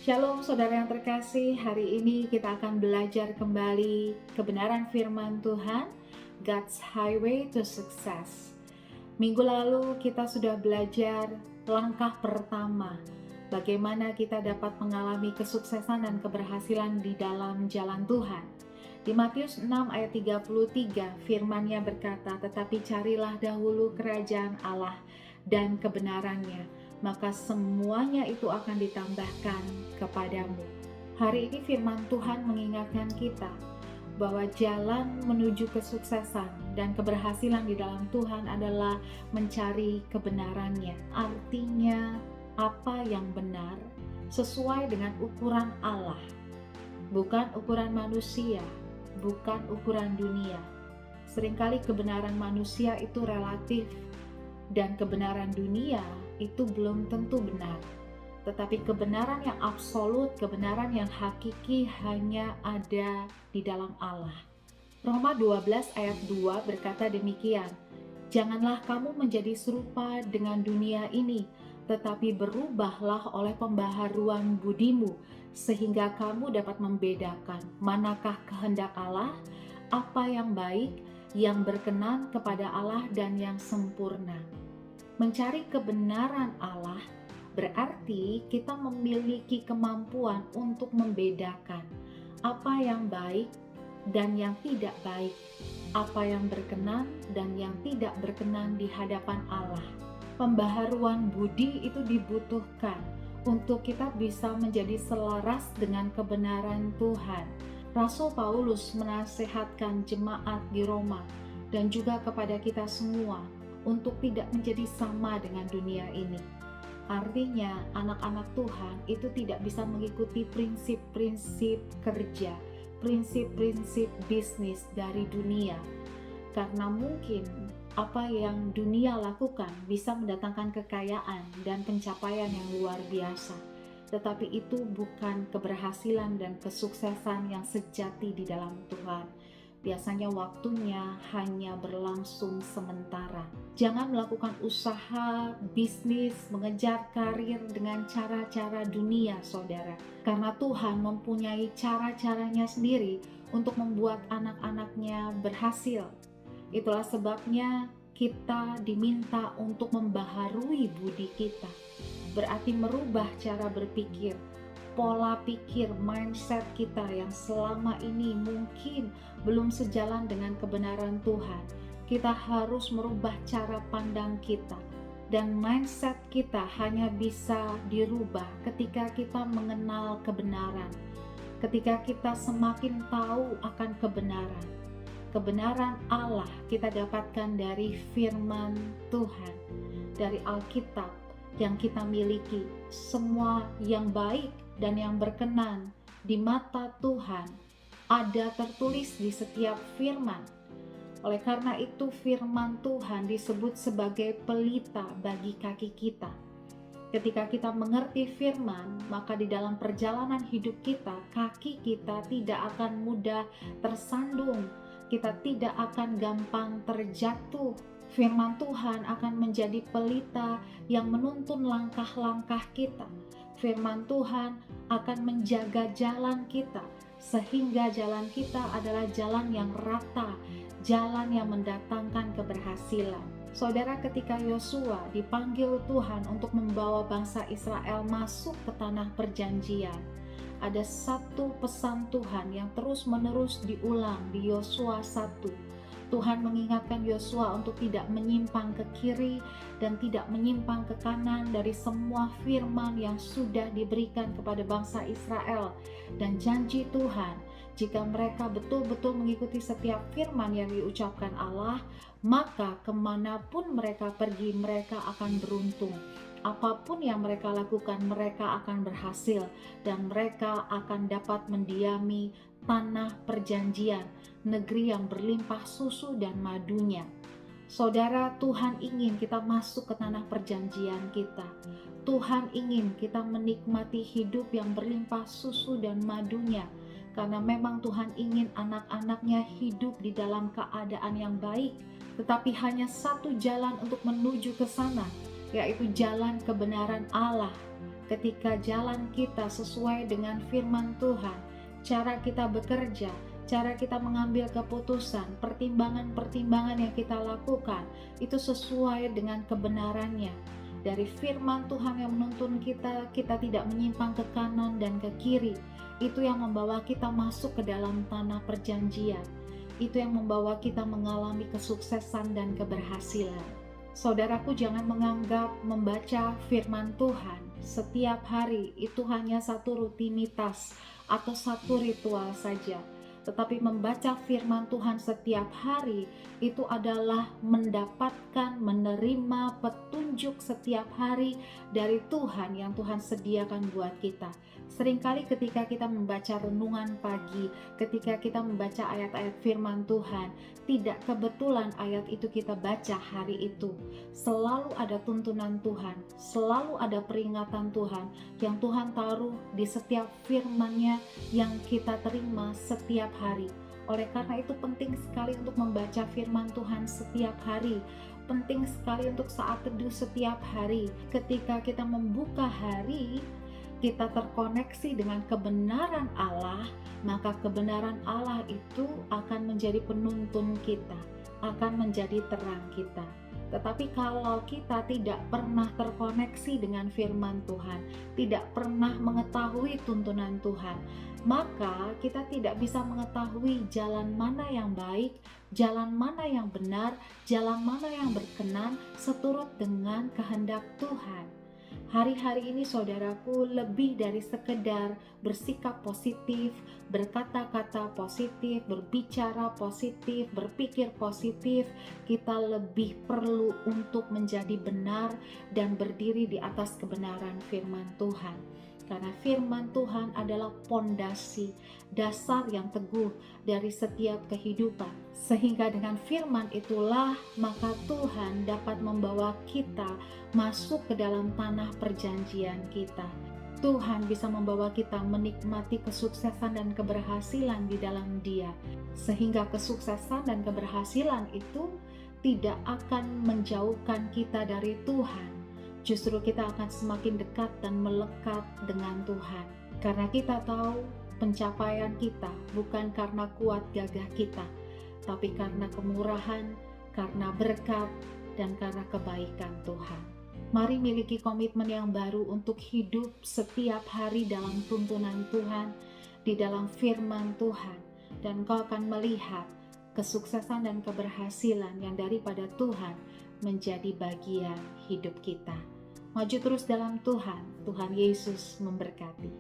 Shalom saudara yang terkasih, hari ini kita akan belajar kembali kebenaran firman Tuhan, God's Highway to Success. Minggu lalu kita sudah belajar langkah pertama, bagaimana kita dapat mengalami kesuksesan dan keberhasilan di dalam jalan Tuhan. Di Matius 6 ayat 33 firman-Nya berkata, "Tetapi carilah dahulu kerajaan Allah dan kebenarannya, maka semuanya itu akan ditambahkan kepadamu." Hari ini firman Tuhan mengingatkan kita bahwa jalan menuju kesuksesan dan keberhasilan di dalam Tuhan adalah mencari kebenarannya. Artinya apa yang benar sesuai dengan ukuran Allah, bukan ukuran manusia, bukan ukuran dunia. Seringkali kebenaran manusia itu relatif dan kebenaran dunia itu belum tentu benar. Tetapi kebenaran yang absolut, kebenaran yang hakiki hanya ada di dalam Allah. Roma 12 ayat 2 berkata demikian, "Janganlah kamu menjadi serupa dengan dunia ini, tetapi berubahlah oleh pembaharuan budimu, sehingga kamu dapat membedakan manakah kehendak Allah, apa yang baik, yang berkenan kepada Allah dan yang sempurna." Mencari kebenaran Allah berarti kita memiliki kemampuan untuk membedakan apa yang baik dan yang tidak baik, apa yang berkenan dan yang tidak berkenan di hadapan Allah. Pembaharuan budi itu dibutuhkan untuk kita bisa menjadi selaras dengan kebenaran Tuhan. Rasul Paulus menasihatkan jemaat di Roma dan juga kepada kita semua untuk tidak menjadi sama dengan dunia ini. Artinya anak-anak Tuhan itu tidak bisa mengikuti prinsip-prinsip kerja, prinsip-prinsip bisnis dari dunia. Karena mungkin apa yang dunia lakukan bisa mendatangkan kekayaan dan pencapaian yang luar biasa. Tetapi itu bukan keberhasilan dan kesuksesan yang sejati di dalam Tuhan. Biasanya waktunya hanya berlangsung sementara. Jangan melakukan usaha, bisnis, mengejar karir dengan cara-cara dunia, saudara. Karena Tuhan mempunyai cara-caranya sendiri untuk membuat anak-anaknya berhasil. Itulah sebabnya kita diminta untuk membaharui budi kita. Berarti merubah cara berpikir, pola pikir, mindset kita yang selama ini mungkin belum sejalan dengan kebenaran Tuhan. Kita harus merubah cara pandang kita, dan mindset kita hanya bisa dirubah ketika kita mengenal kebenaran, ketika kita semakin tahu akan kebenaran. Kebenaran Allah kita dapatkan dari firman Tuhan, dari Alkitab yang kita miliki. Semua yang baik dan yang berkenan di mata Tuhan ada tertulis di setiap firman. Oleh karena itu firman Tuhan disebut sebagai pelita bagi kaki kita. Ketika kita mengerti firman, maka di dalam perjalanan hidup kita, kaki kita tidak akan mudah tersandung, kita tidak akan gampang terjatuh. Firman Tuhan akan menjadi pelita yang menuntun langkah-langkah kita. Firman Tuhan akan menjaga jalan kita, sehingga jalan kita adalah jalan yang rata, jalan yang mendatangkan keberhasilan. Saudara, ketika Yosua dipanggil Tuhan untuk membawa bangsa Israel masuk ke tanah perjanjian, ada satu pesan Tuhan yang terus-menerus diulang di Yosua 1. Tuhan mengingatkan Yosua untuk tidak menyimpang ke kiri dan tidak menyimpang ke kanan dari semua firman yang sudah diberikan kepada bangsa Israel. Dan janji Tuhan, jika mereka betul-betul mengikuti setiap firman yang diucapkan Allah, maka kemanapun mereka pergi, mereka akan beruntung. Apapun yang mereka lakukan, mereka akan berhasil dan mereka akan dapat mendiami tanah perjanjian, negeri yang berlimpah susu dan madunya. Saudara, Tuhan ingin kita masuk ke tanah perjanjian kita. Tuhan ingin kita menikmati hidup yang berlimpah susu dan madunya. Karena memang Tuhan ingin anak-anaknya hidup di dalam keadaan yang baik. Tetapi hanya satu jalan untuk menuju ke sana, yaitu jalan kebenaran Allah. ketika jalan kita sesuai dengan firman Tuhan, cara kita bekerja, cara kita mengambil keputusan, pertimbangan-pertimbangan yang kita lakukan, itu sesuai dengan kebenarannya. Dari firman Tuhan yang menuntun kita, kita tidak menyimpang ke kanan dan ke kiri. Itu yang membawa kita masuk ke dalam tanah perjanjian. Itu yang membawa kita mengalami kesuksesan dan keberhasilan. Saudaraku, jangan menganggap membaca firman Tuhan setiap hari itu hanya satu rutinitas atau satu ritual saja. Tetapi membaca firman Tuhan setiap hari itu adalah mendapatkan, menerima petunjuk setiap hari dari Tuhan yang Tuhan sediakan buat kita. Seringkali ketika kita membaca renungan pagi, ketika kita membaca ayat-ayat firman Tuhan, tidak kebetulan ayat itu kita baca hari itu. Selalu ada tuntunan Tuhan, selalu ada peringatan Tuhan yang Tuhan taruh di setiap firman-Nya yang kita terima setiap hari. Oleh karena itu penting sekali untuk membaca firman Tuhan setiap hari. Penting sekali untuk saat teduh setiap hari. Ketika kita membuka hari, kita terkoneksi dengan kebenaran Allah, maka kebenaran Allah itu akan menjadi penuntun kita, akan menjadi terang kita. Tetapi kalau kita tidak pernah terkoneksi dengan firman Tuhan, tidak pernah mengetahui tuntunan Tuhan, maka kita tidak bisa mengetahui jalan mana yang baik, jalan mana yang benar, jalan mana yang berkenan seturut dengan kehendak Tuhan. Hari-hari ini saudaraku, lebih dari sekedar bersikap positif, berkata-kata positif, berbicara positif, berpikir positif, kita lebih perlu untuk menjadi benar dan berdiri di atas kebenaran firman Tuhan. Karena firman Tuhan adalah pondasi, dasar yang teguh dari setiap kehidupan. Sehingga dengan firman itulah maka Tuhan dapat membawa kita masuk ke dalam tanah perjanjian kita. Tuhan bisa membawa kita menikmati kesuksesan dan keberhasilan di dalam Dia. Sehingga kesuksesan dan keberhasilan itu tidak akan menjauhkan kita dari Tuhan. Justru kita akan semakin dekat dan melekat dengan Tuhan. Karena kita tahu pencapaian kita bukan karena kuat gagah kita, tapi karena kemurahan, karena berkat, dan karena kebaikan Tuhan. Mari miliki komitmen yang baru untuk hidup setiap hari dalam tuntunan Tuhan, di dalam firman Tuhan, dan kau akan melihat kesuksesan dan keberhasilan yang daripada Tuhan menjadi bagian hidup kita. Maju terus dalam Tuhan, Tuhan Yesus memberkati.